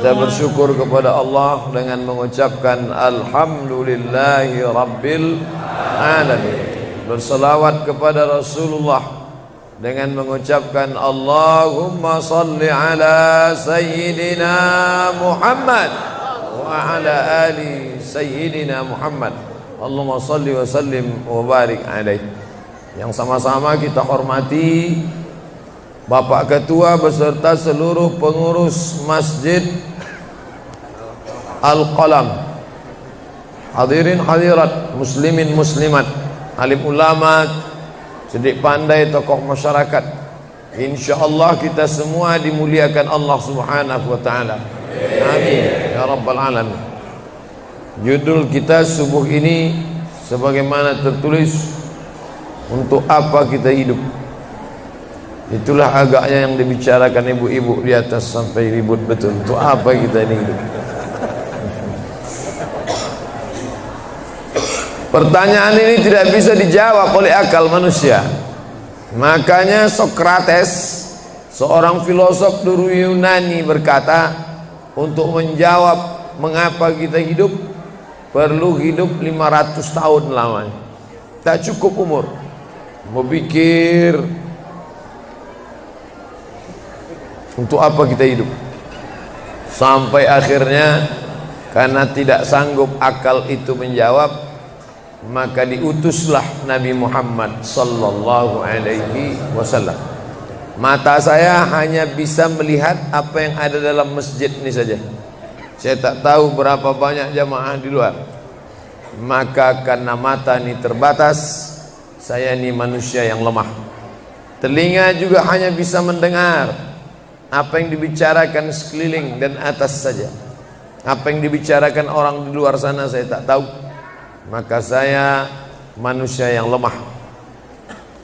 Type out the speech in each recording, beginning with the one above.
Kita bersyukur kepada Allah dengan mengucapkan Alhamdulillahi Rabbil Alamin. Berselawat kepada Rasulullah dengan mengucapkan Allahumma salli ala Sayyidina Muhammad wa ala ali Sayyidina Muhammad. Allahumma salli wa sallim wa barik alaih. Yang sama-sama kita hormati Bapak Ketua beserta seluruh pengurus Masjid Al-Qalam, hadirin hadirat, muslimin muslimat, alim ulama, cerdik pandai, tokoh masyarakat. InsyaAllah kita semua dimuliakan Allah Subhanahu wa ta'ala. Amin ya rabbal alamin. Judul kita subuh ini sebagaimana tertulis, untuk apa kita hidup. Itulah agaknya yang dibicarakan ibu-ibu di atas sampai ribut betul. Untuk apa kita ini hidup? Pertanyaan ini tidak bisa dijawab oleh akal manusia. Makanya Sokrates, seorang filosof dulu Yunani, berkata, untuk menjawab mengapa kita hidup, perlu hidup 500 tahun lamanya. Tak cukup umur. Mau pikir, untuk apa kita hidup? Sampai akhirnya karena tidak sanggup akal itu menjawab, maka diutuslah Nabi Muhammad sallallahu alaihi wasallam. Mata saya hanya bisa melihat apa yang ada dalam masjid ini saja. Saya tak tahu berapa banyak jamaah di luar. Maka karena mata ini terbatas, saya ini manusia yang lemah. Telinga juga hanya bisa mendengar apa yang dibicarakan sekeliling dan atas saja. Apa yang dibicarakan orang di luar sana saya tak tahu. Maka saya manusia yang lemah.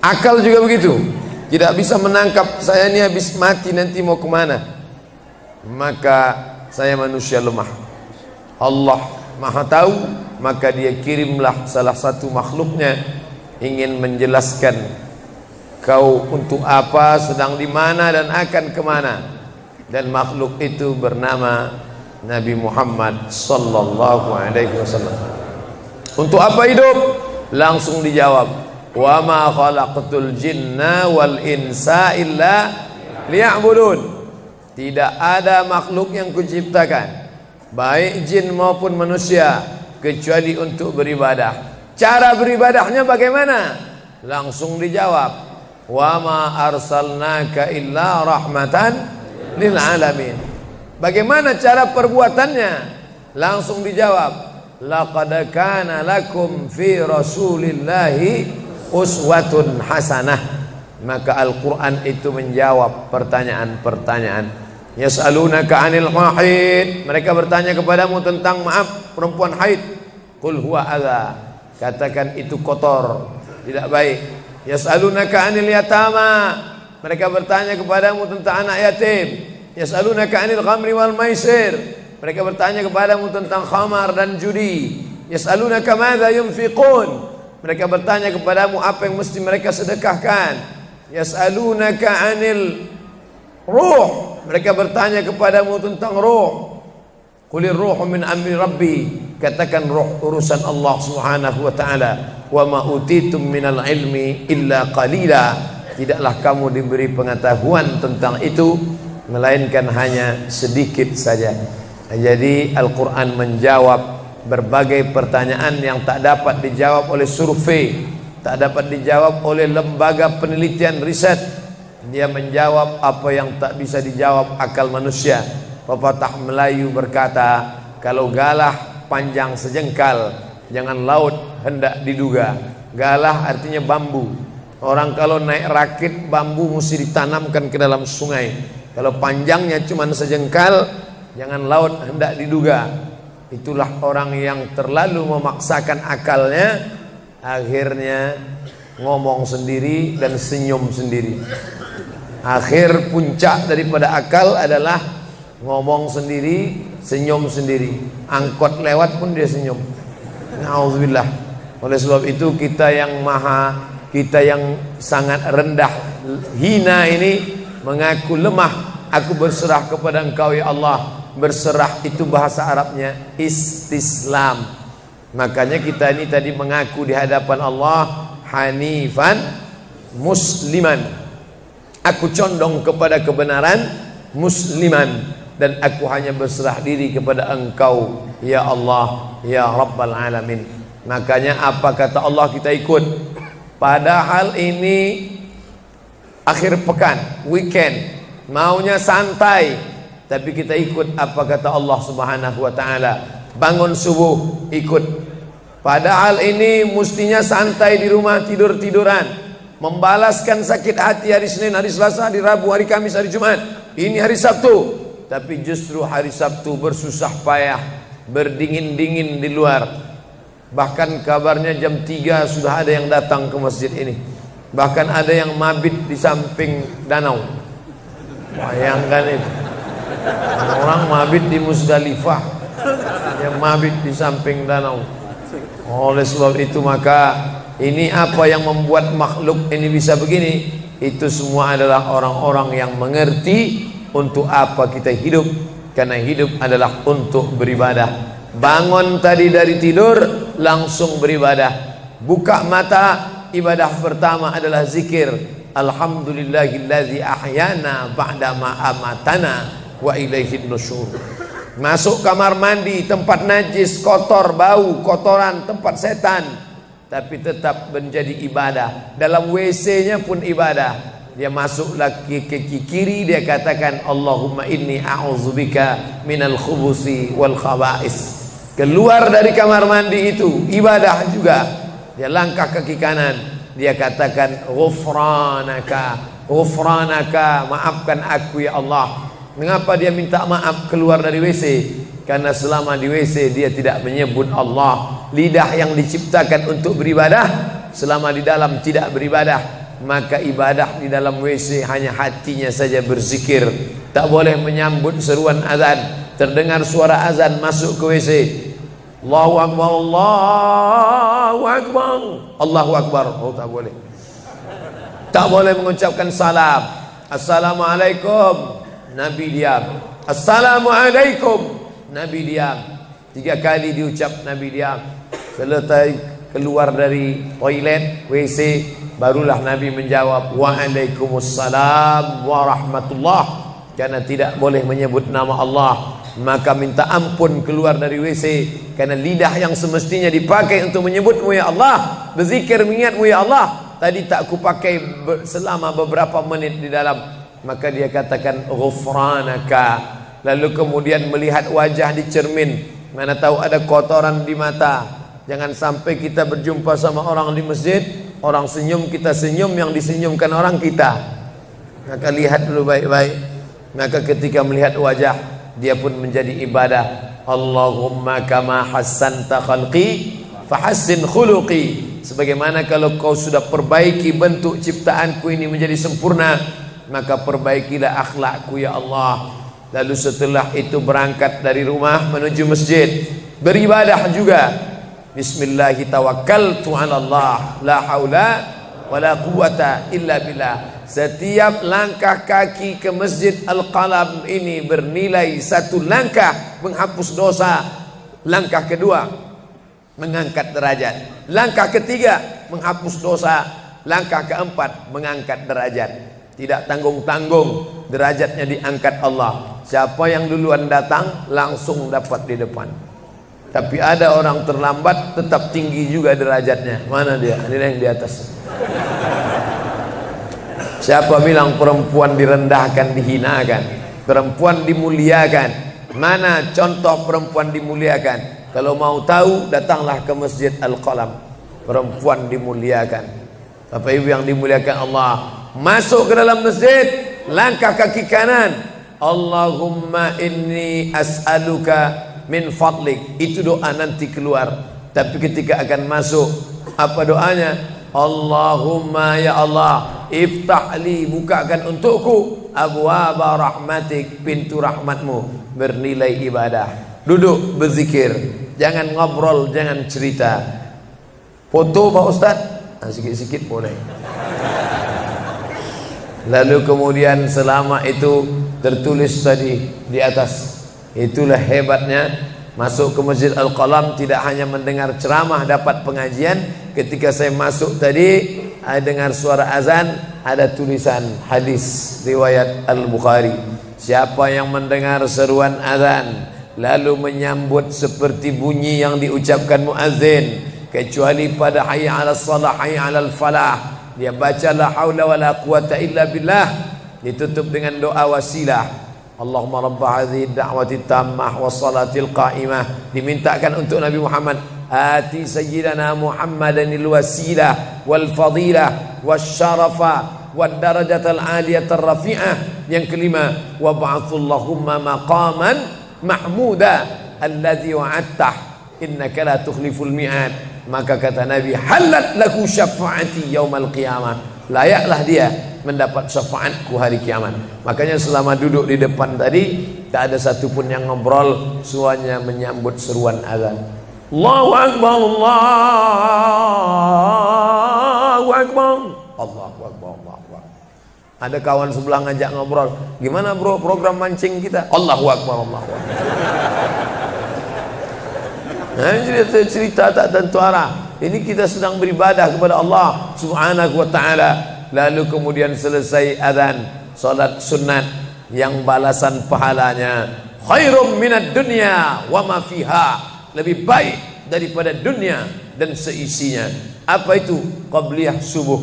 Akal juga begitu, tidak bisa menangkap saya ini habis mati nanti mau kemana. Maka saya manusia lemah. Allah Maha tahu, maka dia kirimlah salah satu makhluknya ingin menjelaskan kau untuk apa, sedang di mana dan akan kemana. Dan makhluk itu bernama Nabi Muhammad sallallahu alaihi wasallam. Untuk apa hidup? Langsung dijawab, wa ma khalaqtul jinna wal insa illa liya'budun. Tidak ada makhluk yang kuciptakan, baik jin maupun manusia, kecuali untuk beribadah. Cara beribadahnya bagaimana? Langsung dijawab, wa ma arsalnaka illa rahmatan lil alamin. Bagaimana cara perbuatannya? Langsung dijawab, laqad kana lakum fi rasulillahi uswatun hasanah. Maka Al-Quran itu menjawab pertanyaan-pertanyaan. Yas'alunaka 'anil mahid, mereka bertanya kepadamu tentang perempuan haid. Qul huwa adza, katakan itu kotor, tidak baik. Yas'alunaka 'anil yatama, mereka bertanya kepadamu tentang anak yatim. Yas'alunaka 'anil khamri wal maisir, mereka bertanya kepadamu tentang khamar dan judi. Yas'alunaka madza yunfiqun, mereka bertanya kepadamu apa yang mesti mereka sedekahkan. Yas'alunaka 'anil ruh, mereka bertanya kepadamu tentang ruh. Qulir ruhu min amri rabbi, katakan ruh urusan Allah Subhanahu wa ta'ala. Wa ma utitum minal ilmi illa qalila, tidaklah kamu diberi pengetahuan tentang itu melainkan hanya sedikit saja. Jadi Al-Quran menjawab berbagai pertanyaan yang tak dapat dijawab oleh survei, tak dapat dijawab oleh lembaga penelitian riset. Dia menjawab apa yang tak bisa dijawab akal manusia. Pepatah Melayu berkata, kalau galah panjang sejengkal, jangan laut hendak diduga. Galah artinya bambu. Orang kalau naik rakit bambu mesti ditanamkan ke dalam sungai. Kalau panjangnya cuma sejengkal, jangan laut hendak diduga. Itulah orang yang terlalu memaksakan akalnya, akhirnya ngomong sendiri dan senyum sendiri. Akhir puncak daripada akal adalah ngomong sendiri, senyum sendiri. Angkot lewat pun dia senyum. Nauzubillah. Oleh sebab itu kita yang sangat rendah, hina ini mengaku lemah. Aku berserah kepada Engkau ya Allah. Berserah itu bahasa Arabnya istislam. Makanya kita ini tadi mengaku di hadapan Allah hanifan musliman. Aku condong kepada kebenaran, musliman, dan aku hanya berserah diri kepada Engkau ya Allah ya Rabbal Alamin. Makanya apa kata Allah kita ikut. Padahal ini akhir pekan, weekend, maunya santai, tapi kita ikut apa kata Allah Subhanahu wa taala. Bangun subuh ikut. Padahal ini mestinya santai di rumah, tidur-tiduran, membalaskan sakit hati hari Senin, hari Selasa, hari Rabu, hari Kamis, hari Jumat. Ini hari Sabtu, tapi justru hari Sabtu bersusah payah, berdingin-dingin di luar. Bahkan kabarnya jam 3 sudah ada yang datang ke masjid ini. Bahkan ada yang mabit di samping danau. Bayangkan itu. Orang mabit di Musdalifah, yang mabit di samping danau. Oleh sebab itu maka ini apa yang membuat makhluk ini bisa begini? Itu semua adalah orang-orang yang mengerti untuk apa kita hidup. Karena hidup adalah untuk beribadah. Bangun tadi dari tidur langsung beribadah. Buka mata, ibadah pertama adalah zikir. Alhamdulillahillazi ahyana ba'dama amatana wa ilaihin nusyur. Masuk kamar mandi, tempat najis, kotor, bau, kotoran, tempat setan, tapi tetap menjadi ibadah. Dalam WC-nya pun ibadah. Dia masuk lagi ke kiri, dia katakan Allahumma inni a'udzubika minal khubusi wal khaba'is. Keluar dari kamar mandi itu ibadah juga. Dia langkah kaki kanan, dia katakan ghufranaka, ghufranaka, maafkan aku ya Allah. Mengapa dia minta maaf keluar dari WC? Karena selama di WC dia tidak menyebut Allah. Lidah yang diciptakan untuk beribadah, selama di dalam tidak beribadah, maka ibadah di dalam WC hanya hatinya saja berzikir. Tak boleh menyambut seruan azan. Terdengar suara azan masuk ke WC, Allahu Akbar, Allahu Akbar, Allahu Akbar. Oh, tak boleh. Tak boleh mengucapkan salam. Assalamualaikum, Nabi diam. Assalamualaikum, Nabi diam. 3 kali diucap, Nabi diam. Selesai keluar dari toilet, WC, barulah Nabi menjawab Waalaikumsalam warahmatullah. Karena tidak boleh menyebut nama Allah, maka minta ampun keluar dari WC. Karena lidah yang semestinya dipakai untuk menyebutmu ya Allah, berzikir mengingatmu ya Allah, tadi tak kupakai selama beberapa menit di dalam. Maka dia katakan ghufranaka. Lalu kemudian melihat wajah di cermin, mana tahu ada kotoran di mata. Jangan sampai kita berjumpa sama orang di masjid, orang senyum, kita senyum, yang disenyumkan orang kita. Maka lihat dulu baik-baik. Maka ketika melihat wajah, dia pun menjadi ibadah. Allahumma kama hassanta khalqi fahassin khuluqi. Sebagaimana kalau kau sudah perbaiki bentuk ciptaanku ini menjadi sempurna, maka perbaikilah akhlakku ya Allah. Lalu setelah itu berangkat dari rumah menuju masjid, beribadah juga. Bismillahi tawakkaltu 'ala Allah, la haula wala quwata illa billah. Setiap langkah kaki ke Masjid Al-Qalam ini bernilai 1 langkah menghapus dosa. Langkah kedua mengangkat derajat. Langkah ketiga menghapus dosa. Langkah keempat mengangkat derajat. Tidak tanggung-tanggung, derajatnya diangkat Allah. Siapa yang duluan datang langsung dapat di depan. Tapi ada orang terlambat tetap tinggi juga derajatnya. Mana dia? Ini yang di atas. Siapa bilang perempuan direndahkan, dihinakan? Perempuan dimuliakan. Mana contoh perempuan dimuliakan? Kalau mau tahu, datanglah ke Masjid Al-Qalam. Perempuan dimuliakan. Bapak Ibu yang dimuliakan Allah, masuk ke dalam masjid, langkah kaki kanan, Allahumma inni as'aluka min fadlik. Itu doa nanti keluar. Tapi ketika akan masuk, apa doanya? Allahumma ya Allah, iftahli, bukakan untukku abwaaba rahmatik, pintu rahmatmu, bernilai ibadah. Duduk berzikir, jangan ngobrol, jangan cerita. Foto Pak Ustaz, sikit-sikit boleh. Lalu kemudian selama itu tertulis tadi di atas, Itulah hebatnya masuk ke Masjid Al-Qalam, tidak hanya mendengar ceramah dapat pengajian. Ketika saya masuk tadi, dengar suara azan, ada tulisan hadis riwayat Al-Bukhari. Siapa yang mendengar seruan azan lalu menyambut seperti bunyi yang diucapkan muazzin, kecuali pada hayya 'alas shalah, hayya 'alal falah, dia baca la haula wala quwata illa billah, ditutup dengan doa wasilah. Allahumma rabb hadhihi ad-da'wati tammah was-salatil qa'imah, dimintakan untuk Nabi Muhammad, ati sayyidina Muhammadanil wasilah wal fadilah wasyarafa wad darajatal aliyatar rafi'ah. Yang kelima, wa ba'athullahumma maqaman mahmuda alladzi wa'adtah innaka la tukhliful mi'ad. Maka kata Nabi, halat lahu syafaati yaumal qiyamah, layaklah dia mendapat syafaatku hari kiamat. Makanya selama duduk di depan tadi, tak ada satupun yang ngobrol, semuanya menyambut seruan azan. Allahu Akbar, Allahu Akbar, Allahu Akbar, Allahu Akbar. Ada kawan sebelah ngajak ngobrol, gimana bro program mancing kita? Allahu Akbar, Allahu Akbar. Nah, cerita tak tentu arah. Ini kita sedang beribadah kepada Allah Subhanahu wa ta'ala. Lalu kemudian selesai azan, salat sunat yang balasan pahalanya khairum minad dunya wa ma fiha, lebih baik daripada dunia dan seisinya. Apa itu? Qabliyah subuh.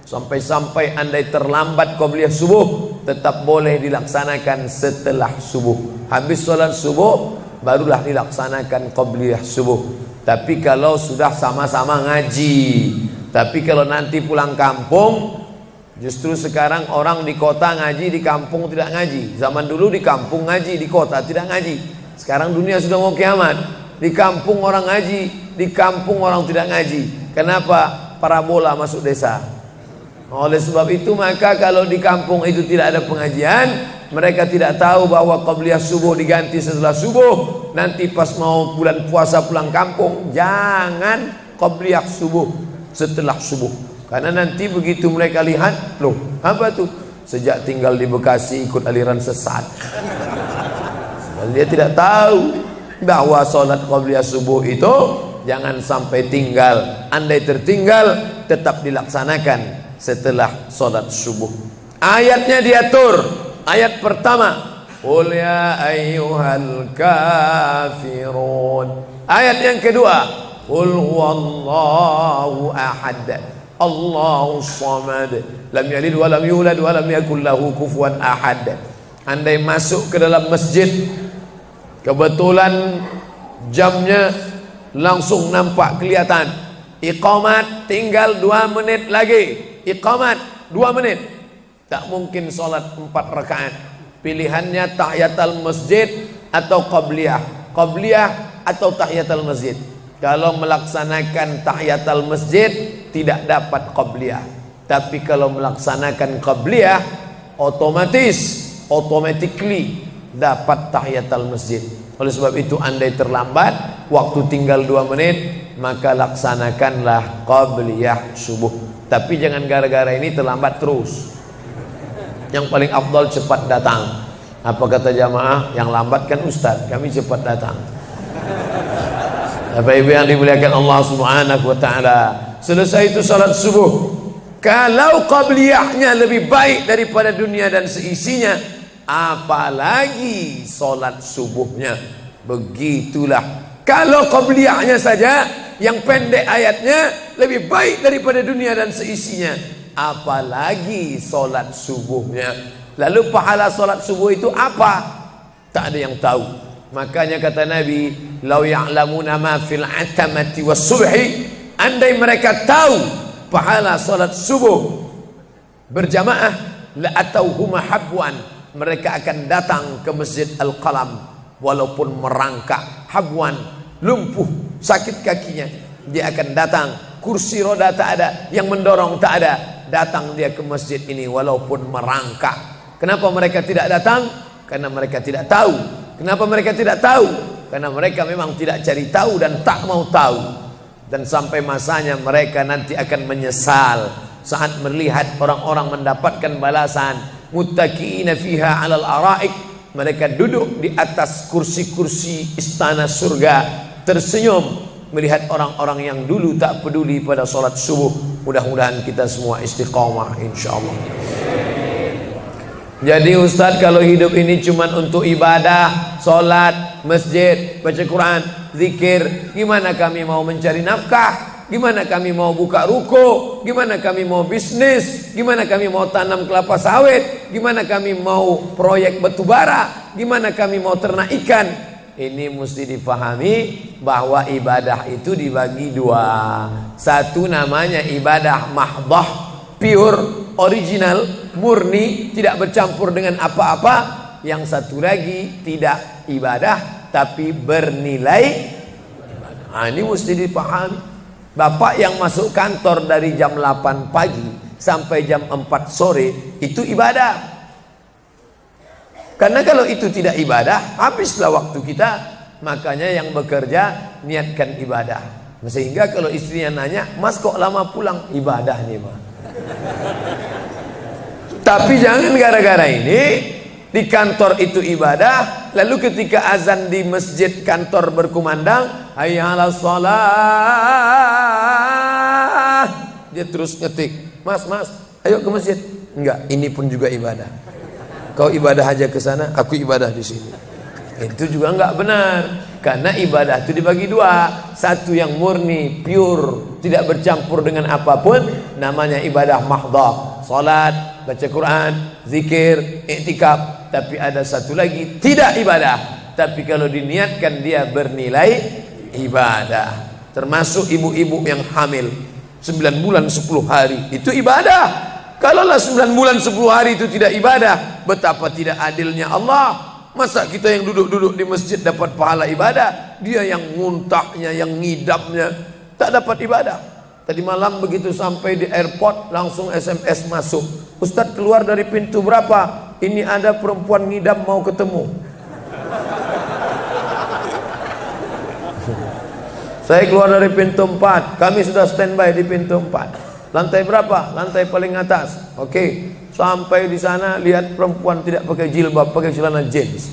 Sampai-sampai andai terlambat qabliyah subuh, tetap boleh dilaksanakan setelah subuh. Habis salat subuh barulah dilaksanakan qabliyah subuh. Tapi kalau sudah sama-sama ngaji, tapi kalau nanti pulang kampung, justru sekarang orang di kota ngaji, di kampung tidak ngaji. Zaman dulu di kampung ngaji, di kota tidak ngaji. Sekarang dunia sudah mau kiamat. Di kampung orang ngaji, di kampung orang tidak ngaji. Kenapa? Parabola masuk desa. Oleh sebab itu, maka kalau di kampung itu tidak ada pengajian, mereka tidak tahu bahwa qabliyah subuh diganti setelah subuh. Nanti pas mau bulan puasa pulang kampung, jangan qabliyah subuh setelah subuh. Karena nanti begitu mereka lihat, loh apa tuh? Sejak tinggal di Bekasi ikut aliran sesat. Dan dia tidak tahu bahwa sholat qabliyah subuh itu jangan sampai tinggal. Andai tertinggal, tetap dilaksanakan setelah sholat subuh. Ayatnya diatur. Ayat pertama, qul ya ayyuhal kafirun. Ayat yang kedua, qul huwallahu ahad, Allahus samad, lam yalid wa lam yulad wa lam yakul lahu kufuwan ahad. Andai masuk ke dalam masjid, kebetulan jamnya langsung nampak kelihatan, iqamat tinggal 2 menit lagi, iqamat 2 menit, tak mungkin sholat 4 rakaat. Pilihannya tahiyatul masjid atau qabliyah, qabliyah atau tahiyatul masjid. Kalau melaksanakan tahiyatul masjid tidak dapat qabliyah, tapi kalau melaksanakan qabliyah automatically dapat tahiyatul masjid. Oleh sebab itu, andai terlambat, waktu tinggal 2 menit, maka laksanakanlah qabliyah subuh. Tapi jangan gara-gara ini terlambat terus. Yang paling afdal cepat datang. Apa kata jamaah? Yang lambat kan ustaz, kami cepat datang. Bapak Ibu yang dimuliakan Allah Subhanahu wa ta'ala, selesai itu salat subuh. Kalau qabliyahnya lebih baik daripada dunia dan seisinya, apalagi salat subuhnya. Begitulah. Kalau qabliyahnya saja yang pendek ayatnya lebih baik daripada dunia dan seisinya, apalagi salat subuhnya. Lalu pahala salat subuh itu apa? Tak ada yang tahu. Makanya kata Nabi, lau ya'lamuna ma fil atamati was subhi, andai mereka tahu pahala salat subuh berjamaah, la atauhuma habwan, mereka akan datang ke Masjid Al-Qalam walaupun merangkak. Habwan, lumpuh, sakit kakinya, dia akan datang. Kursi roda tak ada, yang mendorong tak ada, datang dia ke masjid ini walaupun merangkak. Kenapa mereka tidak datang? Karena mereka tidak tahu. Kenapa mereka tidak tahu? Karena mereka memang tidak cari tahu dan tak mau tahu. Dan sampai masanya mereka nanti akan menyesal saat melihat orang-orang mendapatkan balasan muttaqiina fiha 'alal ara'ik Mereka duduk di atas kursi-kursi istana surga, tersenyum melihat orang-orang yang dulu tak peduli pada sholat subuh. Mudah-mudahan kita semua istiqamah insyaallah. Jadi Ustadz, kalau hidup ini cuma untuk ibadah, sholat, masjid, baca Quran, zikir, gimana kami mau mencari nafkah? Gimana kami mau buka ruko? Gimana kami mau bisnis? Gimana kami mau tanam kelapa sawit? Gimana kami mau proyek batubara? Gimana kami mau ternak ikan? Ini mesti difahami bahwa ibadah itu dibagi dua. Satu namanya ibadah mahdhah, pure, original, murni, tidak bercampur dengan apa-apa. Yang satu lagi tidak ibadah tapi bernilai ibadah. Nah, ini mesti dipahami. Bapak yang masuk kantor dari jam 8 pagi sampai jam 4 sore itu ibadah. Karena kalau itu tidak ibadah, habislah waktu kita. Makanya yang bekerja niatkan ibadah. Sehingga kalau istrinya nanya, "Mas kok lama pulang?" Ibadah nih, Mas. Tapi jangan gara-gara ini di kantor itu ibadah, lalu ketika azan di masjid kantor berkumandang, hayya 'alas shalah, dia terus ngetik, "Mas, ayo ke masjid." Enggak, ini pun juga ibadah. Kau ibadah aja ke sana, aku ibadah di sini. Itu juga enggak benar. Karena ibadah itu dibagi dua. Satu yang murni, pure, tidak bercampur dengan apapun, namanya ibadah mahdhah. Salat, baca Quran, zikir, iktikaf. Tapi ada satu lagi tidak ibadah, tapi kalau diniatkan dia bernilai ibadah. Termasuk ibu-ibu yang hamil 9 bulan 10 hari itu ibadah. Kalaulah 9 bulan 10 hari itu tidak ibadah, betapa tidak adilnya Allah. Masa kita yang duduk-duduk di masjid dapat pahala ibadah, dia yang muntahnya, yang ngidamnya tak dapat ibadah. Tadi malam begitu sampai di airport langsung SMS masuk, "Ustadz, keluar dari pintu berapa? Ini ada perempuan ngidam mau ketemu." Saya keluar dari pintu 4, kami sudah standby di pintu 4. Lantai berapa? Lantai paling atas. Oke, sampai di sana lihat perempuan tidak pakai jilbab, pakai celana jeans.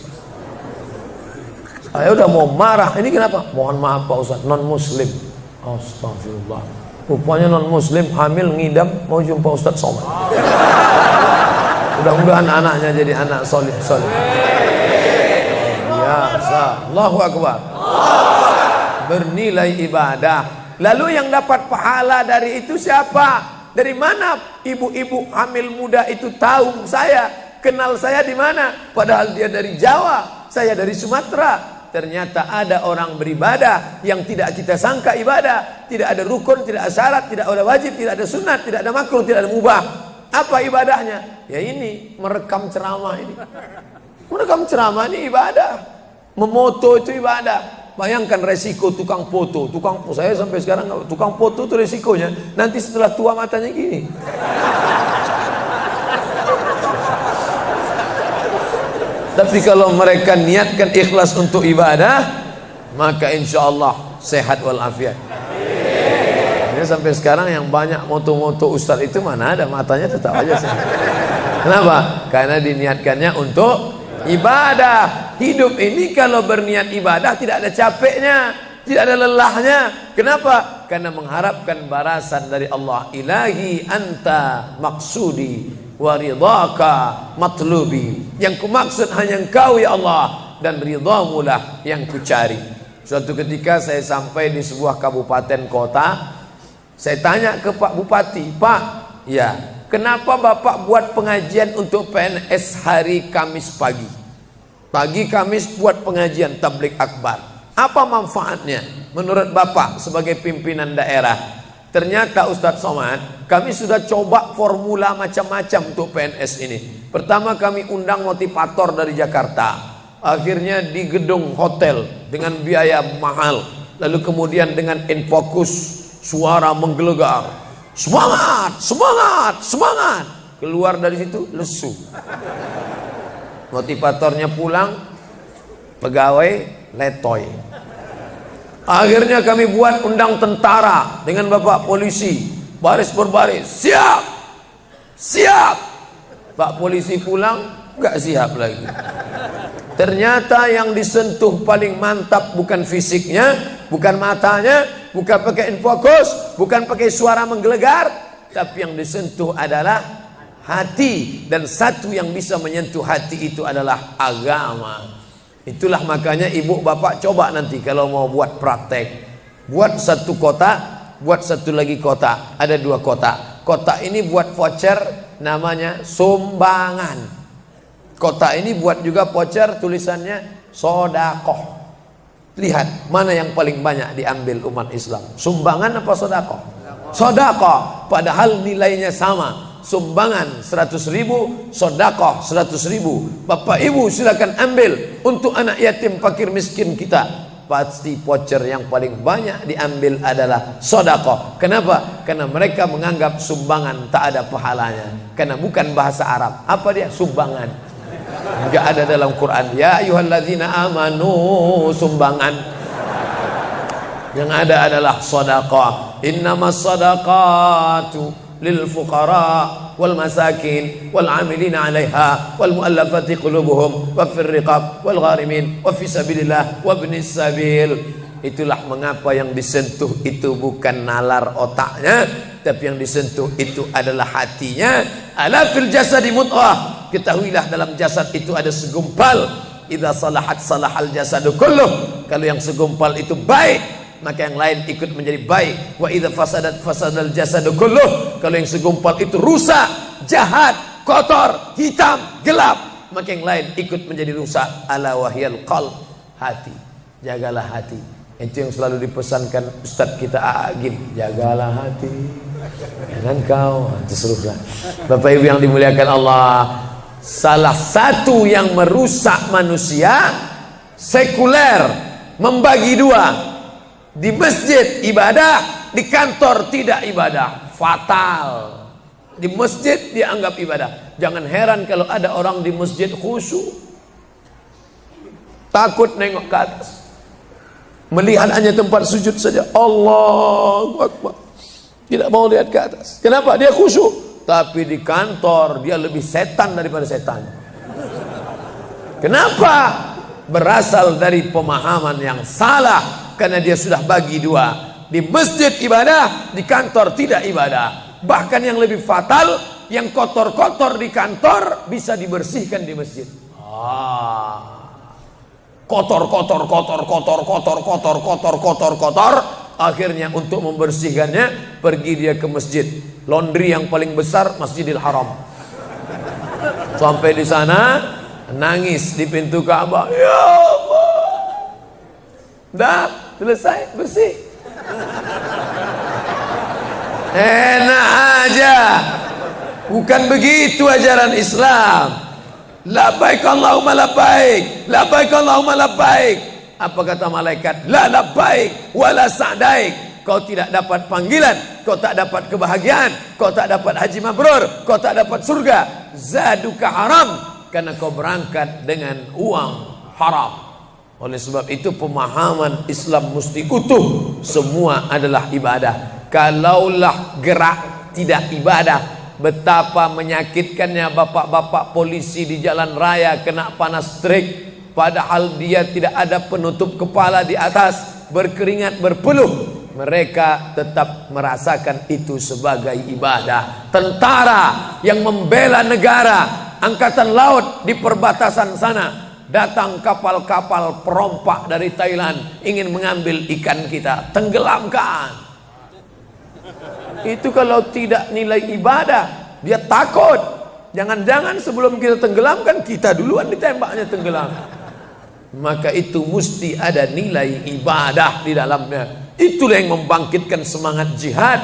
Saya udah mau marah. Ini kenapa? Mohon maaf Pak Ustadz, non muslim. Astagfirullah. Rupanya non muslim hamil ngidam mau jumpa Ustadz Somad. Mudah-mudahan anaknya jadi anak soleh. Biasa. Allahu Akbar. Bernilai ibadah. Lalu yang dapat pahala dari itu siapa? Dari mana ibu-ibu hamil muda itu tahu saya? Kenal saya di mana? Padahal dia dari Jawa, saya dari Sumatera. Ternyata ada orang beribadah yang tidak kita sangka ibadah. Tidak ada rukun, tidak ada syarat, tidak ada wajib, tidak ada sunat, tidak ada makruh, tidak ada mubah. Apa ibadahnya? Ya ini, merekam ceramah ini. Merekam ceramah ini ibadah. Memoto itu ibadah. Bayangkan resiko tukang foto. Saya sampai sekarang tukang foto itu resikonya nanti setelah tua matanya gini. Tapi kalau mereka niatkan ikhlas untuk ibadah, maka insya Allah sehat walafiat. Ini sampai sekarang yang banyak moto-moto ustadz itu mana ada matanya tetap aja sehat. Kenapa? Karena diniatkannya untuk ibadah. Hidup ini kalau berniat ibadah tidak ada capeknya, tidak ada lelahnya. Kenapa? Karena mengharapkan balasan dari Allah. Ilahi anta maksudi wa ridhaka matlubi. Yang kumaksud hanya Engkau ya Allah, dan ridhamu lah yang kucari. Suatu ketika saya sampai di sebuah kabupaten kota, saya tanya ke Pak Bupati, "Pak, ya, kenapa Bapak buat pengajian untuk PNS hari Kamis pagi? Pagi Kamis buat pengajian tabligh akbar. Apa manfaatnya menurut Bapak sebagai pimpinan daerah?" Ternyata Ustadz Somad, kami sudah coba formula macam-macam untuk PNS ini. Pertama kami undang motivator dari Jakarta. Akhirnya di gedung hotel dengan biaya mahal. Lalu kemudian dengan infocus, suara menggelegar. Semangat, semangat, semangat. Keluar dari situ lesu. Motivatornya pulang, pegawai letoy. Akhirnya kami buat undang tentara dengan bapak polisi, baris berbaris, siap, siap. Pak polisi pulang, nggak siap lagi. Ternyata yang disentuh paling mantap bukan fisiknya, bukan matanya, bukan pakai infocus, bukan pakai suara menggelegar, tapi yang disentuh adalah hati. Dan satu yang bisa menyentuh hati itu adalah agama. Itulah makanya ibu bapak coba nanti kalau mau buat praktek, buat satu kotak, buat satu lagi kotak, ada 2 kotak. Kotak ini buat voucher, namanya sumbangan. Kotak ini buat juga voucher, tulisannya sodakoh. Lihat mana yang paling banyak diambil umat Islam, sumbangan apa sodakoh? Sodakoh, padahal nilainya sama. Sumbangan 100.000, sodakoh 100.000. Bapak ibu silakan ambil untuk anak yatim fakir miskin kita. Pasti voucher yang paling banyak diambil adalah sodakoh. Kenapa? Karena mereka menganggap sumbangan tak ada pahalanya, karena bukan bahasa Arab. Apa dia? Sumbangan. Enggak ada dalam Quran. Ya ayyuhalladzina amanu, sumbangan. Yang ada adalah sedekah. Innamas shadaqatu lil fuqara wal masakin wal 'amilina 'alaiha wal mu'allafati qulubuhum wa fir riqab wal gharimin wa fi sabilillah wa ibnis sabil. Itulah mengapa yang disentuh itu bukan nalar otaknya, tapi yang disentuh itu adalah hatinya. Ala fil jasadi mudghah, ketahuilah dalam jasad itu ada segumpal. Idza salahat salahal jasadu kulluh, kalau yang segumpal itu baik maka yang lain ikut menjadi baik. Wa idza fasadat fasadal jasadu kulluh, kalau yang segumpal itu rusak, jahat, kotor, hitam, gelap, maka yang lain ikut menjadi rusak. Ala wahyal qalb, hati. Jagalah hati. Itu yang selalu dipesankan Ustadz kita Agim, jagalah hati dan kau terserahlah. Bapak ibu yang dimuliakan Allah, salah satu yang merusak manusia sekuler, membagi 2. Di masjid ibadah, di kantor tidak ibadah, fatal. Di masjid dianggap ibadah. Jangan heran kalau ada orang di masjid khusyuk, takut nengok ke atas, melihat hanya tempat sujud saja. Allahu Akbar, tidak mau lihat ke atas. Kenapa? Dia khusyuk. Tapi di kantor dia lebih setan daripada setan. Kenapa? Berasal dari pemahaman yang salah, karena dia sudah bagi 2. Di masjid ibadah, di kantor tidak ibadah. Bahkan yang lebih fatal, yang kotor-kotor di kantor bisa dibersihkan di masjid. Kotor. Akhirnya untuk membersihkannya pergi dia ke masjid. Laundry yang paling besar Masjidil Haram. Sampai di sana nangis di pintu Ka'bah. Ya Allah, dah selesai bersih. Enak aja. Bukan begitu ajaran Islam. Labbaik Allahumma labbaik, labbaik Allahumma labbaik. Apa kata malaikat? La labbaik wala sa'daik. Kau tidak dapat panggilan, kau tak dapat kebahagiaan, kau tak dapat haji mabrur, kau tak dapat surga. Zaduka haram, karena kau berangkat dengan uang haram. Oleh sebab itu pemahaman Islam mesti utuh. Semua adalah ibadah. Kalaulah gerak tidak ibadah, betapa menyakitkannya bapak-bapak polisi di jalan raya kena panas terik, padahal dia tidak ada penutup kepala di atas, berkeringat berpeluh. Mereka tetap merasakan itu sebagai ibadah. Tentara yang membela negara, angkatan laut di perbatasan sana, datang kapal-kapal perompak dari Thailand ingin mengambil ikan kita, tenggelamkan. Itu kalau tidak nilai ibadah, dia takut. Jangan-jangan sebelum kita tenggelamkan, kita duluan ditembaknya tenggelam. Maka itu mesti ada nilai ibadah di dalamnya. Itulah yang membangkitkan semangat jihad.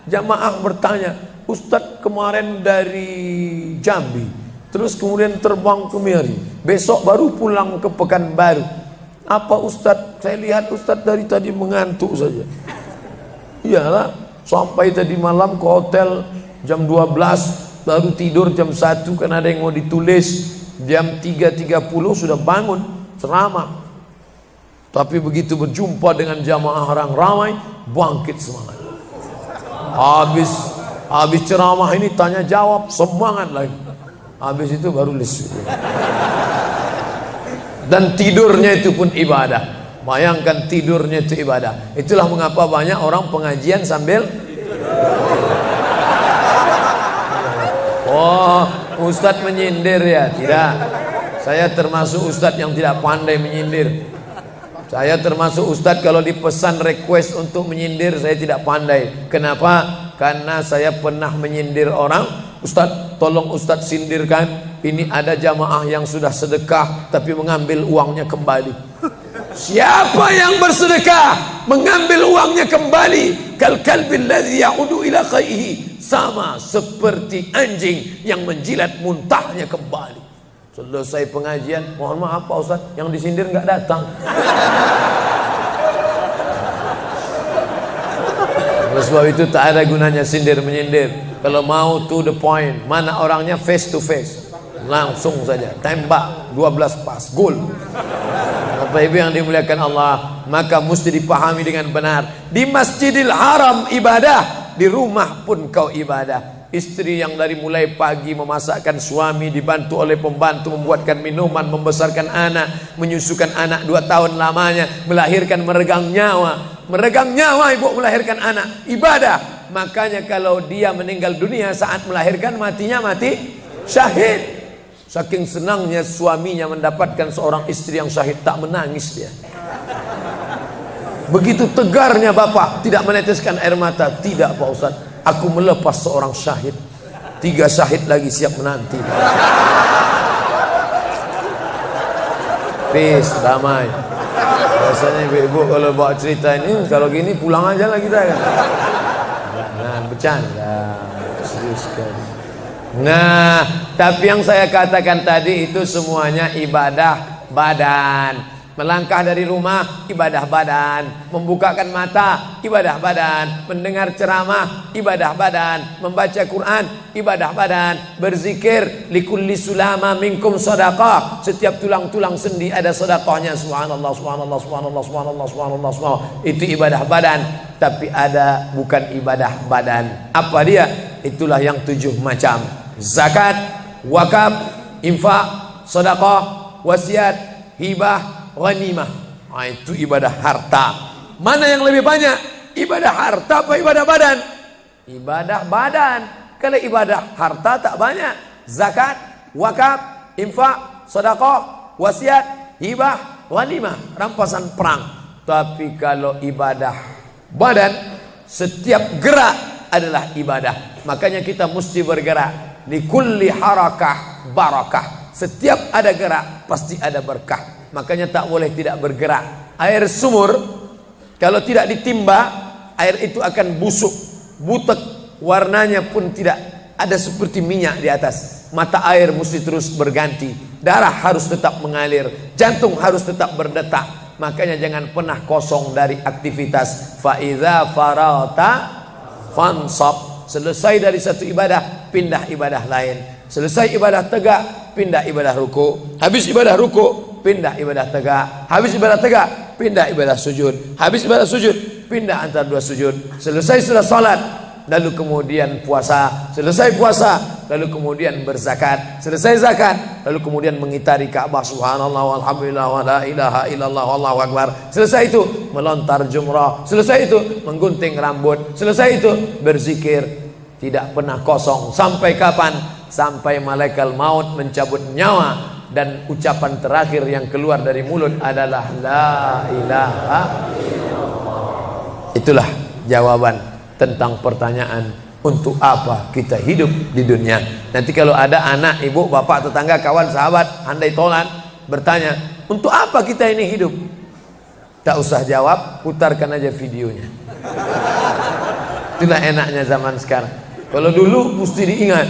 Jamaah bertanya, Ustadz kemarin dari Jambi, terus kemudian terbang ke Miri, besok baru pulang ke Pekanbaru. Apa Ustadz? Saya lihat Ustadz dari tadi mengantuk saja. Iyalah, sampai tadi malam ke hotel jam 12, baru tidur jam 1 karena ada yang mau ditulis. Jam 3.30 sudah bangun ceramah. Tapi begitu berjumpa dengan jamaah orang ramai, bangkit semangat. Habis ceramah ini tanya jawab, semangat lagi. Habis itu baru lesu. Dan tidurnya itu pun ibadah. Bayangkan tidurnya itu ibadah. Itulah mengapa banyak orang pengajian sambil oh, ustadz menyindir ya? Tidak. Saya termasuk ustadz yang tidak pandai menyindir. Saya termasuk ustadz kalau dipesan request untuk menyindir saya tidak pandai. Kenapa? Karena saya pernah menyindir orang. Ustadz, tolong ustadz sindirkan. Ini ada jamaah yang sudah sedekah tapi mengambil uangnya kembali. Siapa yang bersedekah mengambil uangnya kembali? Kal kalbil ladzi ya'udu ila qaihi, sama seperti anjing yang menjilat muntahnya kembali. Selesai pengajian, mohon maaf Pak Ustaz, yang disindir nggak datang. Oleh sebab itu tak ada gunanya sindir menyindir. Kalau mau to the point, mana orangnya face to face, langsung saja tembak 12 pas, gol. Bapak Ibu yang dimuliakan Allah, maka mesti dipahami dengan benar. Di Masjidil Haram ibadah, di rumah pun kau ibadah. Istri yang dari mulai pagi memasakkan suami, dibantu oleh pembantu membuatkan minuman, membesarkan anak, menyusukan anak 2 tahun lamanya, melahirkan, meregang nyawa. Meregang nyawa ibu melahirkan anak, ibadah. Makanya kalau dia meninggal dunia saat melahirkan, matinya mati syahid. Saking senangnya suaminya mendapatkan seorang istri yang syahid, tak menangis dia. Begitu tegarnya bapak, tidak meneteskan air mata. Tidak Pak Ustaz, aku melepas seorang syahid, 3 syahid lagi siap menanti. Peace, damai. Biasanya ibu-ibu kalau bawa cerita ini, kalau gini pulang aja lah kita kan. Nah, bercanda, serius sekali. Nah, tapi yang saya katakan tadi itu semuanya ibadah badan. Melangkah dari rumah, ibadah badan. Membukakan mata, ibadah badan. Mendengar ceramah, ibadah badan. Membaca Quran, ibadah badan. Berzikir, likulli sulama minkum sadaqah. Setiap tulang-tulang sendi ada sedekahnya. Subhanallah, subhanallah, subhanallah, subhanallah, subhanallah, subhanallah. Itu ibadah badan. Tapi ada bukan ibadah badan. Apa dia? Itulah yang 7 macam. Zakat, wakaf, infak, sedekah, wasiat, hibah, ghanimah. Itu ibadah harta. Mana yang lebih banyak? Ibadah harta apa ibadah badan? Ibadah badan. Kalau ibadah harta tak banyak. Zakat, wakaf, infak, sedekah, wasiat, hibah, ghanimah, rampasan perang. Tapi kalau ibadah badan, setiap gerak adalah ibadah. Makanya kita mesti bergerak. Likulli harakah barakah. Setiap ada gerak pasti ada berkah. Makanya tak boleh tidak bergerak. Air sumur kalau tidak ditimba, air itu akan busuk, butek, warnanya pun tidak ada seperti minyak di atas. Mata air mesti terus berganti. Darah harus tetap mengalir, jantung harus tetap berdetak. Makanya jangan pernah kosong dari aktivitas. Fa idza farata fansab. Selesai dari satu ibadah, pindah ibadah lain. Selesai ibadah tegak, pindah ibadah ruku. Habis ibadah ruku, pindah ibadah tegak. Habis ibadah tegak, pindah ibadah sujud. Habis ibadah sujud, pindah antara 2 sujud. Selesai sudah salat, lalu kemudian puasa. Selesai puasa, lalu kemudian berzakat. Selesai zakat, lalu kemudian mengitari Ka'bah. Subhanallah walhamdulillah wa la ilaha illallah wallahu akbar. Selesai itu melontar jumrah. Selesai itu menggunting rambut. Selesai itu berzikir. Tidak pernah kosong. Sampai kapan? Sampai malaikat maut mencabut nyawa dan ucapan terakhir yang keluar dari mulut adalah la ilaha illallah. Itulah jawaban tentang pertanyaan untuk apa kita hidup di dunia. Nanti kalau ada anak, ibu, bapak, tetangga, kawan, sahabat, handai tolan bertanya, untuk apa kita ini hidup? Tak usah jawab, putarkan aja videonya. Itulah enaknya zaman sekarang. Kalau dulu mesti diingat.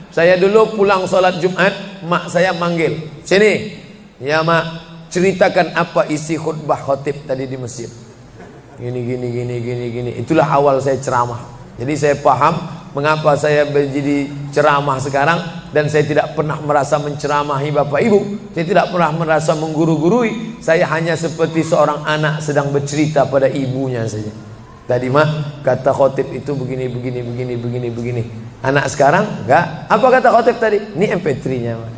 Saya dulu pulang sholat Jumat, mak saya manggil, sini, ya mak, ceritakan apa isi khutbah khotib tadi di masjid. Gini. Itulah awal saya ceramah. Jadi saya paham mengapa saya menjadi ceramah sekarang. Dan saya tidak pernah merasa menceramahi bapak ibu. Saya tidak pernah merasa mengguru-gurui. Saya hanya seperti seorang anak sedang bercerita pada ibunya saja. Tadi mak, kata khotib itu begini. Anak sekarang enggak. Apa kata khotib tadi? Ini MP3-nya mak.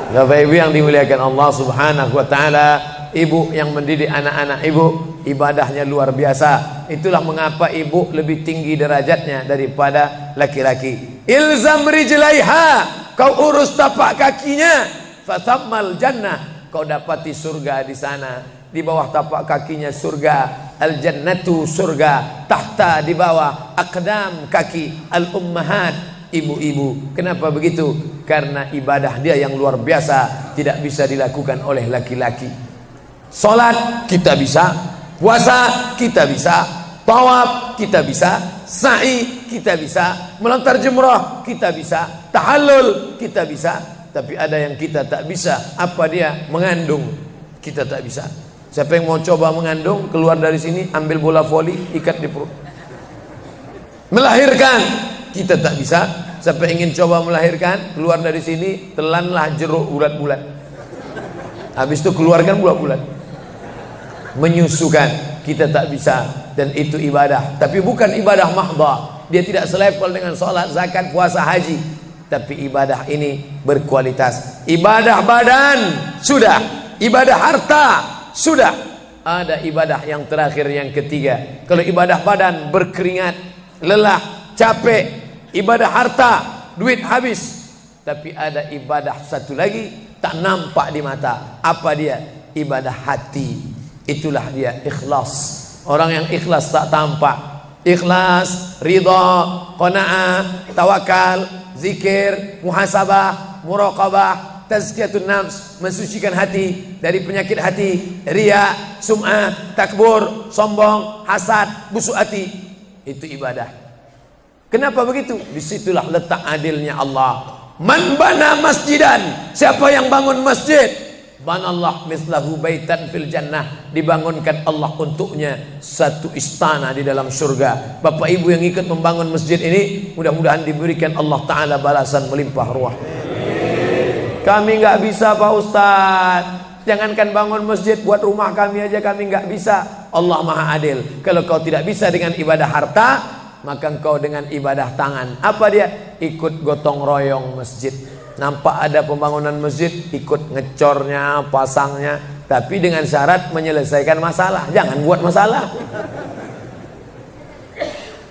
Bapak Ibu yang dimuliakan Allah Subhanahu wa taala, ibu yang mendidik anak-anak ibu ibadahnya luar biasa. Itulah mengapa ibu lebih tinggi derajatnya daripada laki-laki. Ilzam rijlaiha, kau urus tapak kakinya, fatammal jannah, kau dapati surga di sana. Di bawah tapak kakinya surga, al jannatu surga, tahta di bawah aqdam kaki al ummahat, ibu-ibu. Kenapa begitu? Karena ibadah dia yang luar biasa, tidak bisa dilakukan oleh laki-laki. Salat kita bisa, puasa kita bisa, tawaf kita bisa, sa'i kita bisa, melontar jumrah kita bisa, tahallul kita bisa. Tapi ada yang kita tak bisa. Apa dia? Mengandung kita tak bisa. Siapa yang mau coba mengandung, keluar dari sini ambil bola voli, ikat di perut. Melahirkan kita tak bisa. Siapa ingin coba melahirkan, keluar dari sini, telanlah jeruk bulat-bulat. Habis itu keluarkan bulat-bulat. Menyusukan kita tak bisa, dan itu ibadah. Tapi bukan ibadah mahdha. Dia tidak selevel dengan sholat, zakat, puasa, haji. Tapi ibadah ini berkualitas. Ibadah badan sudah, ibadah harta sudah. Ada ibadah yang terakhir, yang ketiga. Kalau ibadah badan berkeringat, lelah, capek. Ibadah harta, duit habis. Tapi ada ibadah satu lagi, tak nampak di mata. Apa dia? Ibadah hati. Itulah dia ikhlas. Orang yang ikhlas tak tampak. Ikhlas, ridha, qanaah, tawakal, zikir, muhasabah, muraqabah, tazkiyatun nafs, mensucikan hati dari penyakit hati, riya, sum'ah, takbur, sombong, hasad, busuk hati. Itu ibadah. Kenapa begitu? Disitulah letak adilnya Allah. Man bana masjidan, siapa yang bangun masjid, banallah mislahu baitan fil jannah, dibangunkan Allah untuknya satu istana di dalam surga. Bapak ibu yang ikut membangun masjid ini, mudah-mudahan diberikan Allah Ta'ala balasan melimpah ruah. Kami nggak bisa Pak Ustadz, jangankan bangun masjid, buat rumah kami aja kami nggak bisa. Allah Maha Adil. Kalau kau tidak bisa dengan ibadah harta, maka engkau dengan ibadah tangan. Apa dia? Ikut gotong royong masjid. Nampak ada pembangunan masjid, ikut ngecornya, pasangnya, tapi dengan syarat menyelesaikan masalah. Jangan buat masalah.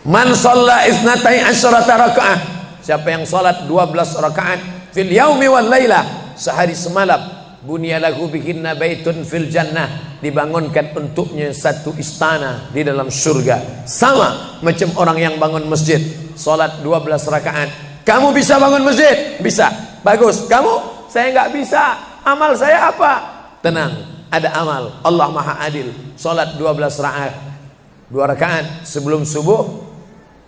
Man shalla isnatai asyrata rakaat, siapa yang salat 12 rakaat fil yaumi wal lailah, sehari semalam, bunyalahu bihinna baitun fil jannah, dibangunkan untuknya satu istana di dalam surga. Sama macam orang yang bangun masjid, salat 12 rakaat. Kamu bisa bangun masjid? Bisa. Bagus. Kamu? Saya nggak bisa. Amal saya apa? Tenang, ada amal. Allah Maha Adil. Salat 12 rakaat. 2 rakaat sebelum subuh,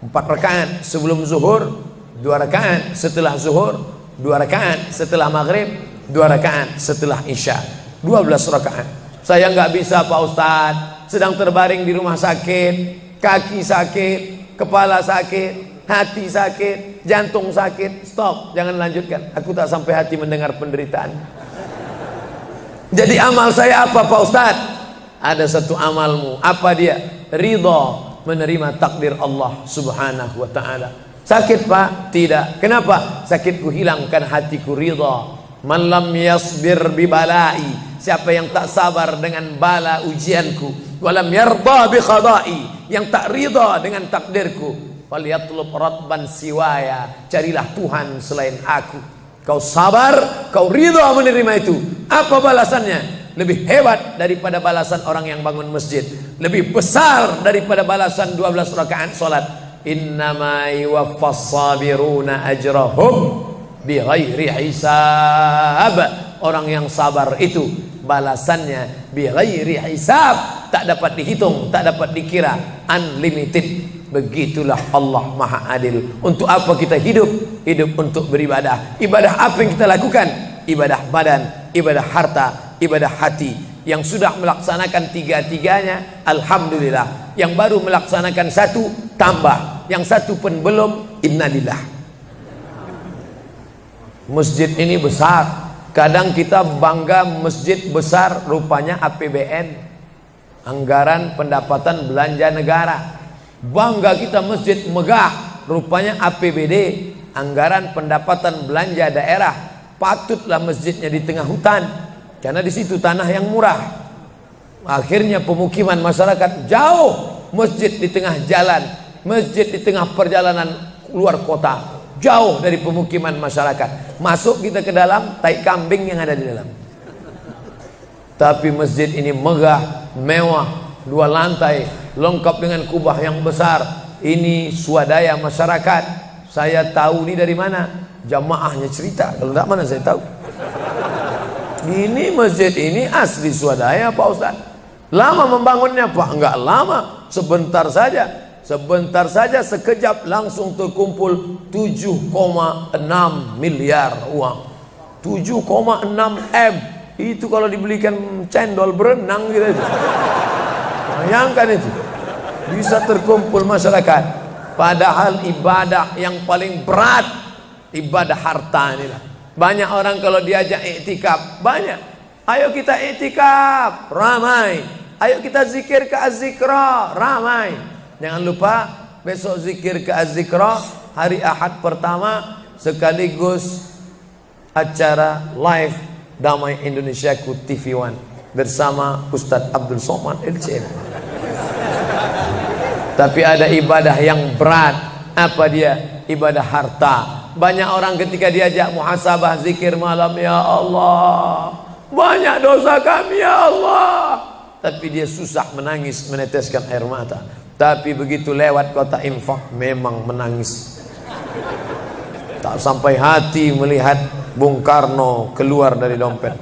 4 rakaat sebelum zuhur, 2 rakaat setelah zuhur, 2 rakaat setelah maghrib, 2 rakaat setelah isya. 12 rakaat. Saya nggak bisa Pak Ustadz, sedang terbaring di rumah sakit, kaki sakit, kepala sakit, hati sakit, jantung sakit. Stop, jangan lanjutkan. Aku tak sampai hati mendengar penderitaan. Jadi amal saya apa Pak Ustadz? Ada satu amalmu. Apa dia? Ridha, menerima takdir Allah Subhanahu wa ta'ala. Sakit Pak? Tidak. Kenapa? Sakitku hilangkan, hatiku ridha. Man lam yasbir bibalai, siapa yang tak sabar dengan bala ujianku, walam yarda bi qada'i, yang tak ridha dengan takdirku, falyatlub ratban siwaya, carilah Tuhan selain aku. Kau sabar, kau ridha menerima itu. Apa balasannya? Lebih hebat daripada balasan orang yang bangun masjid, lebih besar daripada balasan 12 rakaat salat. Innama yuwaffas sabiruna ajrahum bighairi hisab. Orang yang sabar itu balasannya bighairi hisab, tak dapat dihitung, tak dapat dikira, unlimited. Begitulah Allah Maha Adil. Untuk apa kita hidup? Hidup untuk beribadah. Ibadah apa yang kita lakukan? Ibadah badan, ibadah harta, ibadah hati. Yang sudah melaksanakan tiga-tiganya, alhamdulillah. Yang baru melaksanakan satu, tambah. Yang satu pun belum, innalillah. Masjid ini besar. Kadang kita bangga masjid besar, rupanya APBN, anggaran pendapatan belanja negara. Bangga kita masjid megah, rupanya APBD, anggaran pendapatan belanja daerah. patutlah masjidnya di tengah hutan, karena di situ tanah yang murah. Akhirnya pemukiman masyarakat jauh, masjid di tengah jalan, masjid di tengah perjalanan luar kota, jauh dari pemukiman masyarakat. Masuk kita ke dalam, tai kambing yang ada di dalam. Tapi masjid ini megah, mewah, 2 lantai, lengkap dengan kubah yang besar. Ini swadaya masyarakat. Saya tahu ini dari mana? Jamaahnya cerita. Kalau tidak, mana saya tahu. Ini masjid ini asli swadaya Pak Ustaz. Lama membangunnya Pak? Enggak lama, sebentar saja. Sebentar saja, sekejap langsung terkumpul 7,6 miliar uang. 7,6 M. Itu kalau dibelikan cendol berenang gitu. Bayangkan itu. Bisa terkumpul masyarakat. Padahal ibadah yang paling berat, ibadah harta inilah. Banyak orang kalau diajak iktikaf, banyak. Ayo kita iktikaf, ramai. Ayo kita zikir ke Az-Zikra, ramai. Jangan lupa besok zikir ke Az-Zikra, hari Ahad pertama, sekaligus acara live Damai Indonesiaku TV One bersama Ustadz Abdul Somad LCM. Tapi ada ibadah yang berat. Apa dia? Ibadah harta. Banyak orang ketika diajak muhasabah zikir malam, ya Allah, banyak dosa kami ya Allah, tapi dia susah menangis, meneteskan air mata. Tapi begitu lewat kota infak, memang menangis. Tak sampai hati melihat Bung Karno keluar dari dompet.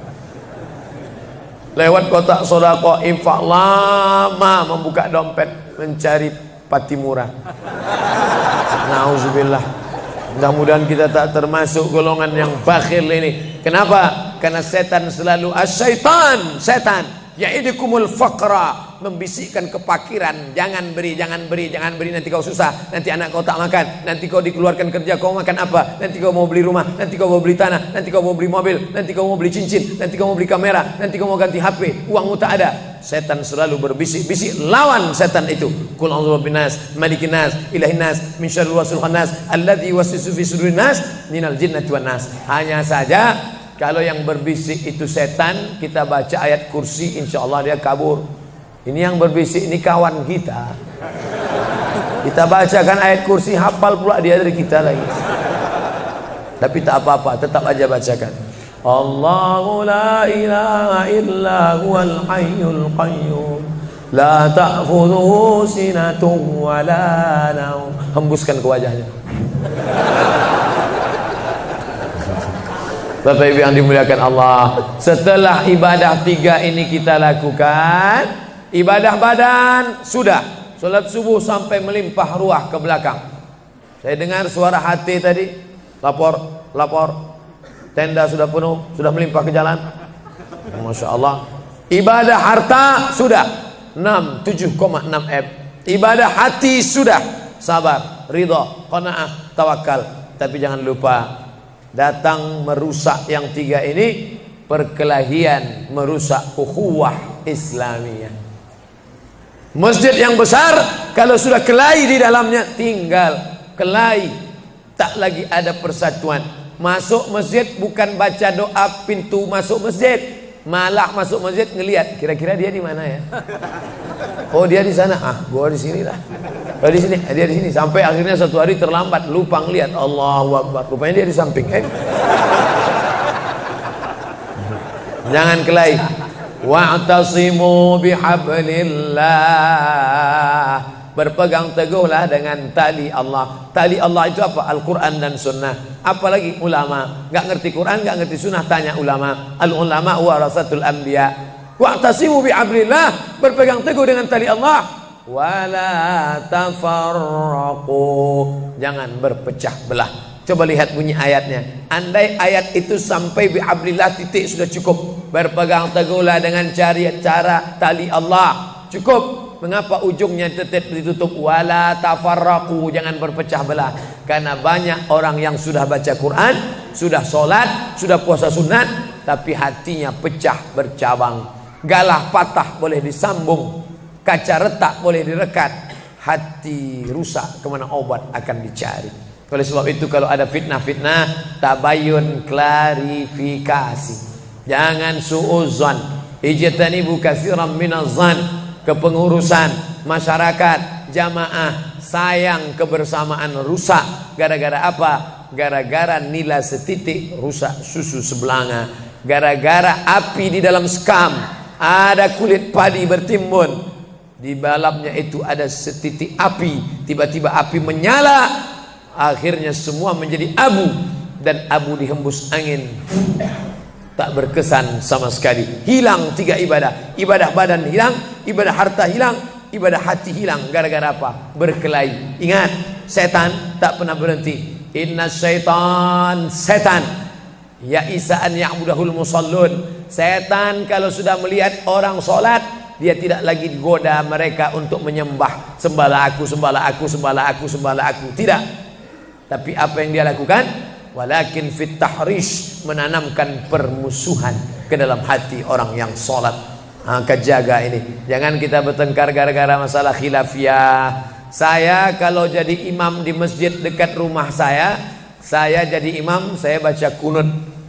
Lewat kotak sodako infak, lama membuka dompet mencari Patimura. Nauzubillah. Mudah-mudahan kita tak termasuk golongan yang bakhil ini. Kenapa? Karena setan selalu asyaitan, setan ya'idukumul faqra, membisikkan kepakiran. Jangan beri, jangan beri, jangan beri, nanti kau susah, nanti anak kau tak makan, nanti kau dikeluarkan kerja, kau makan apa? Nanti kau mau beli rumah, nanti kau mau beli tanah, nanti kau mau beli mobil, nanti kau mau beli cincin, nanti kau mau beli kamera, nanti kau mau ganti HP, uangmu tak ada. Setan selalu berbisik-bisik. Lawan setan itu. Qul a'udzu binnas, malikin nas, ilahin nas, min syarril waswasil khannas, alladzi yuwaswisu fi sudurin nas, minal jinnati wan nas. Hanya saja kalau yang berbisik itu setan, kita baca ayat kursi, insya Allah dia kabur. Ini yang berbisik ini kawan kita. Kita bacakan ayat kursi, hafal pula dia dari kita lagi. Tapi tak apa-apa, tetap aja bacakan. Allahu la ilaha illa huwal hayyul qayyum, la ta'khudhuhu sinatun wa la naum. Hembuskan ke wajahnya. Bapak Ibu yang dimuliakan Allah, setelah ibadah 3 ini kita lakukan, ibadah badan sudah, sholat subuh sampai melimpah ruah ke belakang. Saya dengar suara hati tadi, lapor, tenda sudah penuh, sudah melimpah ke jalan. Masya Allah. Ibadah harta sudah 7,6 M. Ibadah hati sudah, sabar, ridha, qanaah, tawakal. Tapi jangan lupa, datang merusak yang 3 ini, perkelahian, merusak ukhuwah Islamiyah. Masjid yang besar, kalau sudah kelahi di dalamnya, tinggal kelahi, tak lagi ada persatuan. Masuk masjid bukan baca doa pintu masuk masjid, malah masuk masjid ngelihat kira-kira dia di mana ya. Oh dia di sana, gua di sini lah. Oh di sini, dia di sini. Sampai akhirnya satu hari terlambat, lupa ngelihat. Allahu Akbar, rupanya dia di samping. Jangan kelahi. Wa'tasimu bihablillah, berpegang teguhlah dengan tali Allah. Tali Allah itu apa? Al-Quran dan Sunnah. Apalagi ulama. Gak ngerti Quran, gak ngerti Sunnah, tanya ulama. Al-ulama warasatul anbiya. Wa'tasimu bihablillah, berpegang teguh dengan tali Allah. Wala tafarraqu, jangan berpecah belah. Coba lihat bunyi ayatnya. Andai ayat itu sampai bihablillah titik sudah cukup. Berpegang teguhlah dengan cara tali Allah, cukup. Mengapa ujungnya tetap ditutup wala tafarraqu, jangan berpecah belah? Karena banyak orang yang sudah baca Quran, sudah sholat, sudah puasa sunat, tapi hatinya pecah bercabang. Galah patah boleh disambung, kaca retak boleh direkat, hati rusak kemana obat akan dicari. Oleh sebab itu kalau ada fitnah-fitnah, tabayun, klarifikasi. Jangan suudzon. Ijtanibu katsiran minaz-zan. Kepengurusan masyarakat, jamaah, sayang kebersamaan rusak. Gara-gara apa? Gara-gara nila setitik rusak susu sebelanga. Gara-gara api di dalam sekam, ada kulit padi bertimbun, di dalamnya itu ada setitik api, tiba-tiba api menyala, akhirnya semua menjadi abu, dan abu dihembus angin, tak berkesan sama sekali. Hilang 3 ibadah. Ibadah badan hilang, ibadah harta hilang, ibadah hati hilang. Gara-gara apa? Berkelahi. Ingat, setan tak pernah berhenti. Inna syaitan, setan ya'isa an ya'budahul musallun. Setan kalau sudah melihat orang sholat, dia tidak lagi digoda mereka untuk menyembah, sembahlah aku, sembahlah aku, sembahlah aku, sembahlah aku. Tidak. Tapi apa yang dia lakukan? Walakin fit tahrish, menanamkan permusuhan ke dalam hati orang yang sholat. Maka jaga ini. Jangan kita bertengkar gara-gara masalah khilafiyah. Saya kalau jadi imam di masjid dekat rumah saya jadi imam, saya baca kunut.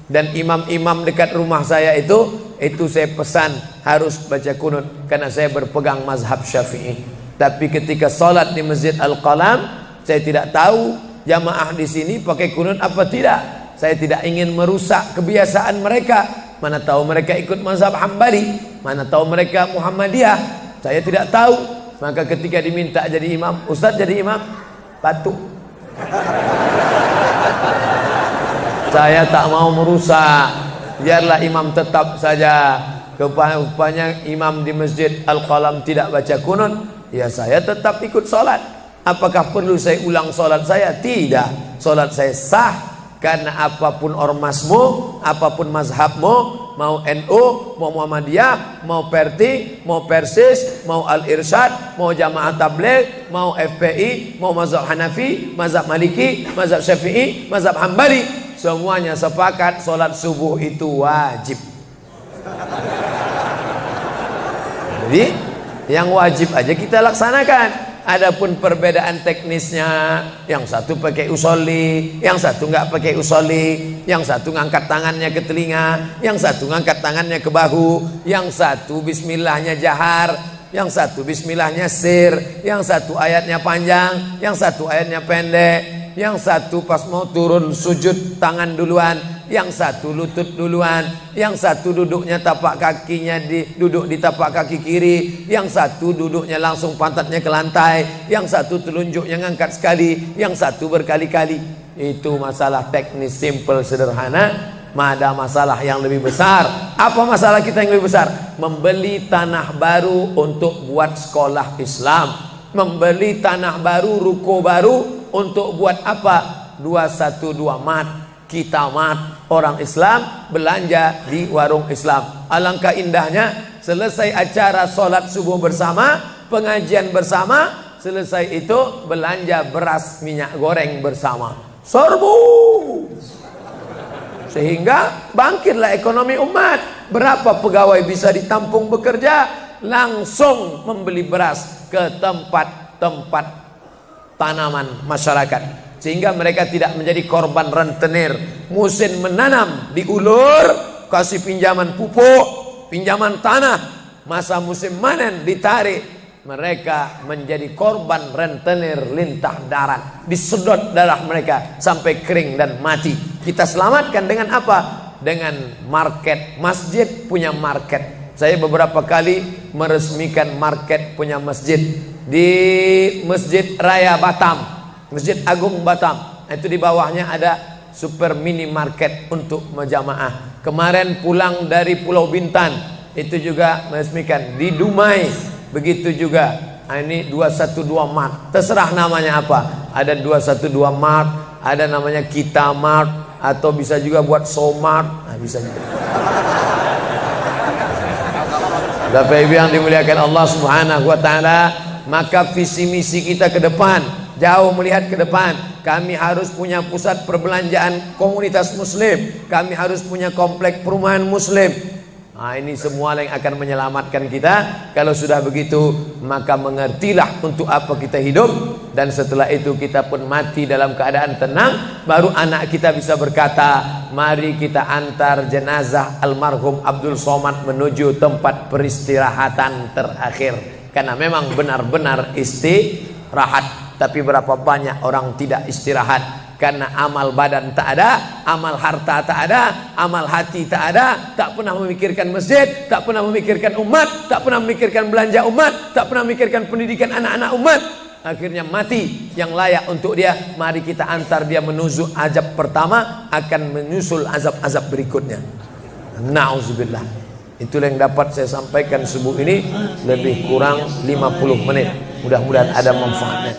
Dan imam-imam dekat rumah saya itu saya pesan harus baca kunut, karena saya berpegang mazhab Syafi'i. Tapi ketika sholat di Masjid Al-Qalam, saya tidak tahu jamaah di sini pakai kunut apa tidak. Saya tidak ingin merusak kebiasaan mereka. Mana tahu mereka ikut mazhab Hambali, mana tahu mereka Muhammadiyah, saya tidak tahu. Maka ketika diminta jadi imam, Ustaz jadi imam, batuk. Saya tak mau merusak, biarlah imam tetap saja. Rupanya imam di Masjid Al-Qalam tidak baca kunut, ya saya tetap ikut sholat. Apakah perlu saya ulang sholat saya? Tidak, sholat saya sah. Karena apapun ormasmu, apapun mazhabmu, mau NU, mau Muhammadiyah, mau Perti, mau Persis, mau Al-Irsyad, mau Jamaah Tabligh, mau FPI, mau mazhab Hanafi, mazhab Maliki, mazhab Syafi'i, mazhab Hambali, semuanya sepakat sholat subuh itu wajib. Jadi yang wajib aja kita laksanakan. Adapun perbedaan teknisnya, yang satu pakai usolli, yang satu nggak pakai usolli, yang satu ngangkat tangannya ke telinga, yang satu ngangkat tangannya ke bahu, yang satu bismillahnya jahar, yang satu bismillahnya sir, yang satu ayatnya panjang, yang satu ayatnya pendek, yang satu pas mau turun sujud tangan duluan, yang satu lutut duluan, yang satu duduknya tapak kakinya duduk di tapak kaki kiri, yang satu duduknya langsung pantatnya ke lantai, yang satu telunjuknya ngangkat sekali, yang satu berkali-kali. Itu masalah teknis simple sederhana. Ada masalah yang lebih besar. Apa masalah kita yang lebih besar? Membeli tanah baru untuk buat sekolah Islam, membeli tanah baru, ruko baru untuk buat apa? 212 mat. Kita mat, orang Islam belanja di warung Islam. Alangkah indahnya selesai acara sholat subuh bersama, pengajian bersama, selesai itu belanja beras minyak goreng bersama. Serbu, sehingga bangkitlah ekonomi umat. Berapa pegawai bisa ditampung bekerja? Langsung membeli beras ke tempat-tempat tanaman masyarakat, sehingga mereka tidak menjadi korban rentenir. Musim menanam diulur, kasih pinjaman pupuk, pinjaman tanah. Masa musim panen ditarik, mereka menjadi korban rentenir lintah darat. Disedot darah mereka sampai kering dan mati. Kita selamatkan dengan apa? Dengan market. Masjid punya market. Saya beberapa kali meresmikan market punya masjid di Masjid Raya Batam, Masjid Agung Batam. Itu di bawahnya ada super mini market untuk jamaah. Kemarin pulang dari Pulau Bintan, itu juga meresmikan. Di Dumai begitu juga. Ini 212 Mart. Terserah namanya apa. Ada 212 Mart, ada namanya Kita Mart, atau bisa juga buat Somart. Nah, bisa juga. Bapak Ibu yang dimuliakan Allah Subhanahu wa taala, maka visi misi kita ke depan, jauh melihat ke depan. Kami harus punya pusat perbelanjaan komunitas muslim, kami harus punya komplek perumahan muslim. Nah, ini semua yang akan menyelamatkan kita. Kalau sudah begitu, maka mengertilah untuk apa kita hidup. Dan setelah itu kita pun mati dalam keadaan tenang. Baru anak kita bisa berkata, mari kita antar jenazah almarhum Abdul Somad menuju tempat peristirahatan terakhir. Karena memang benar-benar istirahat. Tapi berapa banyak orang tidak istirahat. Karena amal badan tak ada, amal harta tak ada, amal hati tak ada, tak pernah memikirkan masjid, tak pernah memikirkan umat, tak pernah memikirkan belanja umat, tak pernah memikirkan pendidikan anak-anak umat. Akhirnya mati yang layak untuk dia. Mari kita antar dia menuju azab pertama, akan menyusul azab-azab berikutnya. Nauzubillah. Itulah yang dapat saya sampaikan subuh ini, lebih kurang 50 menit. Mudah-mudahan ada manfaatnya.